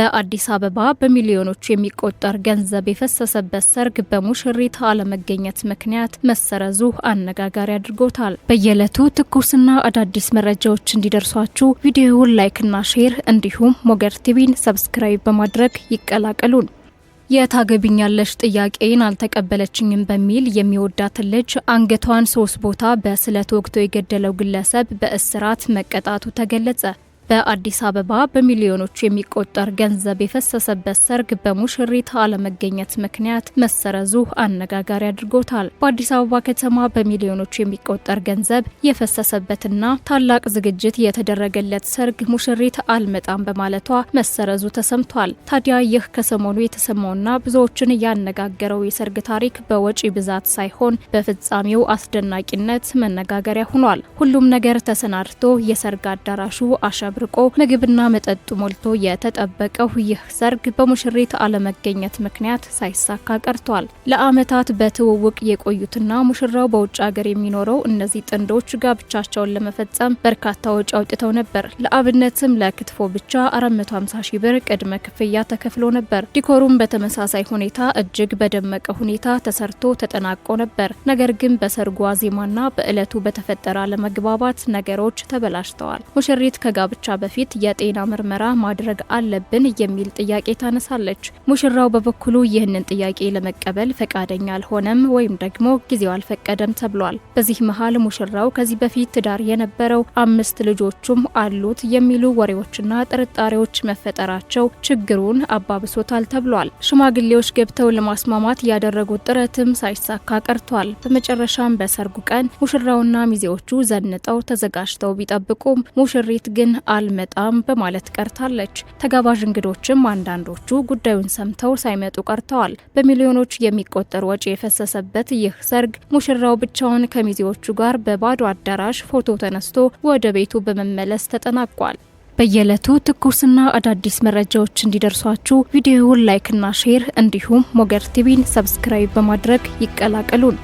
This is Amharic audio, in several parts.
በአዲስ አበባ በሚሊዮኖች የሚቆጠር ገንዘብ የፈሰሰበት ሰርግ በሙሽሪት አለመገኘት ምክንያት መሰረዙ አነጋጋሪ አድርጎታል። በየዕለቱ ትኩስና አዳዲስ መረጃዎች እንዲደርሷችሁ ቪዲዮውን ላይክና ሼር እንዲሁም ሞገር ቲቪን ሰብስክራይብ በማድረግ ይቀላቀሉን። የታገቢኛለሽ ጥያቄን አልተቀበለችኝም በሚል የሚወዳትን ልጅ አንገቷን 3 ቦታ በስለት ወግቶ የገደለው ግለሰብ በእስራት መቀጣቱ ተገለጸ። በአዲስ አበባ በሚሊዮኖች የሚቆጠር ገንዘብ የፈሰሰበት ሰርግ በሙሽሪት አለመገኘት ምክንያት መሰረዙ አነጋጋሪ አድርጎታል። በአዲስ አበባ ከተማ በሚሊዮኖች የሚቆጠር ገንዘብ የፈሰሰበትና ታላቅ ዝግጅት የተደረገለት ሰርግ ሙሽሪት አልመጣም በማለቷ መሰረዙ ተሰምቷል። ታዲያ ይህ ከሰሞኑ የተሰማውና ብዙዎችን ያነጋገረው የሰርግ ታሪክ በወጪ ብዛት ሳይሆን በፍጻሜው አስደናቂነት መነጋገሪያ ሆኗል። ሁሉም ነገር ተሰናድቶ የሰርግ አዳራሹ አሸብርቆ ምግብና መጠጡ ሞልቶ የተጠበቀው ይህ ሰርግ በሙሽሪት አለመገኘት ምክንያት ሳይሳካ ቀርቷል። ለዓመታት በትውውቅ የቆዩትና ሙሽራው በውጭ ሀገር የሚኖረው እነዚህ ጥንዶች ጋብቻቸውን ለመፈጸም በርካታ ወጪ አውጥተው ነበር። ለአብነትም ለክትፎ ብቻ 450 ሺህ ብር ቅድመ ክፍያ ተከፍሎ ነበር። ዲኮሩም በተመሳሳይ ሁኔታ እጅግ በደመቀ ሁኔታ ተሰርቶ ተጠናቆ ነበር። ነገር ግን በሰርጉ ዋዜማና በዕለቱ በተፈጠረ አለመግባባት ነገሮች ተበላሽተዋል። ሙሽሪት ከጋብቻ በፊት የጤና ምርመራ ማድረግ አለብን የሚል ጥያቄ ታነሳለች። ሙሽራው በበኩሉ ይህንን ጥያቄ ለመቀበል ፈቃደኛ አልሆነም ወይም ደግሞ ጊዜው አልፈቀደም ተብሏል። በዚህ መሃል ሙሽራው ከዚህ በፊት ትዳር የነበረው 5 ልጆቹም አሉት የሚሉ ወሬዎችና ጥርጣሬዎች መፈጠራቸው ችግሩን አባብሶታል ተብሏል። ሽማግሌዎች ገብተው ለማስማማት ያደረጉት ጥረትም ሳይሳካ ቀርቷል። በመጨረሻም በሰርጉ ቀን ሙሽራውና ሚዜዎቹ ዘንጠው ተዘጋጅተው ቢጠብቁም ሙሽሪት ግን አልመጣም በማለት ቀርታለች። ተጋባዥ እንግዶችም አንዳንዶቹ ጉዳዩን ሰምተው ሳይመጡ ቀርተዋል። በሚሊዮኖች የሚቆጠር ወጪ የፈሰሰበት ይህ ሰርግ ሙሽራው ብቻውን ከሚዜዎቹ ጋር በባዶ አዳራሽ ፎቶ ተነስቶ ወደ ቤቱ በመመለስ ተጠናቋል። በየዕለቱ ትኩስና አዳዲስ መረጃዎች እንዲደርሷችሁ ቪዲዮውን ላይክና ሼር እንዲሁም ሞገር ቲቪን ሰብስክራይብ በማድረግ ይቀላቀሉን።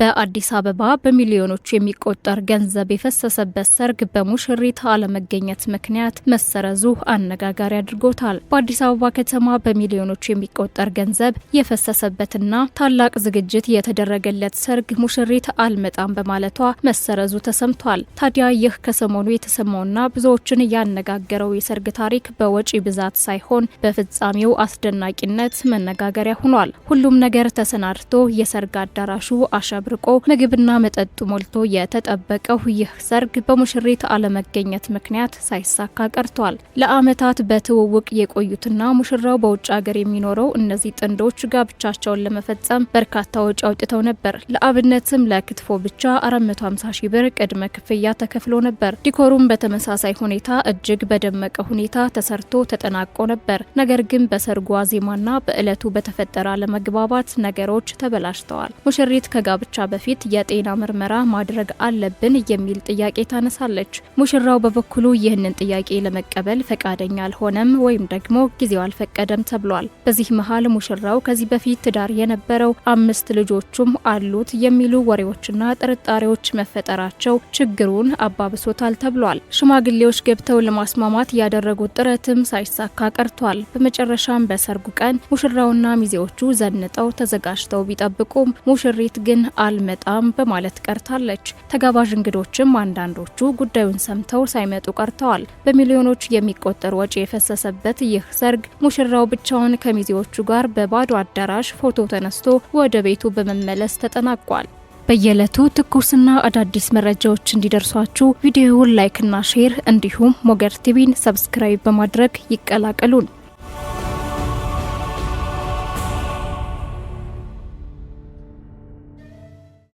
በአዲስ አበባ በሚሊዮኖች የሚቆጠር ገንዘብ የፈሰሰበት ሰርግ በሙሽሪት አለመገኘት ምክንያት መሰረዙ አነጋጋሪ አድርጎታል። በአዲስ አበባ ከተማ በሚሊዮኖች የሚቆጠር ገንዘብ የፈሰሰበትና ታላቅ ዝግጅት የተደረገለት ሰርግ ሙሽሪት አልመጣም በማለቷ መሰረዙ ተሰምቷል። ታዲያ ይህ ከሰሞኑ የተሰማውና ብዙዎችን ያነጋገረው የሰርግ ታሪክ በወጪ ብዛት ሳይሆን በፍጻሜው አስደናቂነት መነጋገሪያ ሆኗል። ሁሉም ነገር ተሰናድቶ የሰርግ አዳራሹ አሸብርቆ ምግብና መጠጡ ሞልቶ የተጠበቀው ይህ ሰርግ በሙሽሪት አለመገኘት ምክንያት ሳይሳካ ቀርቷል። ለዓመታት በትውውቅ የቆዩትና ሙሽራው በውጭ ሀገር የሚኖረው እነዚህ ጥንዶች ጋብቻቸውን ለመፈጸም በርካታ ወጪ አውጥተው ነበር። ለአብነትም ለክትፎ ብቻ 450 ሺህ ብር ቅድመ ክፍያ ተከፍሎ ነበር። ዲኮሩም በተመሳሳይ ሁኔታ እጅግ በደመቀ ሁኔታ ተሰርቶ ተጠናቆ ነበር። ነገር ግን በሰርጉ ዋዜማና በዕለቱ በተፈጠረ አለመግባባት ነገሮች ተበላሽተዋል። ሙሽሪት ከጋብቻ በፊት የጤና ምርመራ ማድረግ አለብን የሚል ጥያቄ ታነሳለች። ሙሽራው በበኩሉ ይህንን ጥያቄ ለመቀበል ፈቃደኛ አልሆነም ወይም ደግሞ ጊዜው አልፈቀደም ተብሏል። በዚህ መሃል ሙሽራው ከዚህ በፊት ትዳር የነበረው 5 ልጆቹም አሉት የሚሉ ወሬዎችና ጥርጣሬዎች መፈጠራቸው ችግሩን አባብሶታል ተብሏል። ሽማግሌዎች ገብተው ለማስማማት ያደረጉት ጥረትም ሳይሳካ ቀርቷል። በመጨረሻም በሰርጉ ቀን ሙሽራውና ሚዜዎቹ ዘንጠው ተዘጋጅተው ቢጠብቁም ሙሽሪት ግን አልመጣም በማለት ቀርታለች። ተጋባዥ እንግዶችም አንዳንዶቹ ጉዳዩን ሰምተው ሳይመጡ ቀርተዋል። በሚሊዮኖች የሚቆጠር ወጪ የፈሰሰበት ይህ ሰርግ ሙሽራው ብቻውን ከሚዜዎቹ ጋር በባዶ አዳራሽ ፎቶ ተነስቶ ወደ ቤቱ በመመለስ ተጠናቋል። በየዕለቱ ትኩስና አዳዲስ መረጃዎች እንዲደርሷችሁ ቪዲዮውን ላይክና ሼር እንዲሁም ሞገር ቲቪን ሰብስክራይብ በማድረግ ይቀላቀሉን።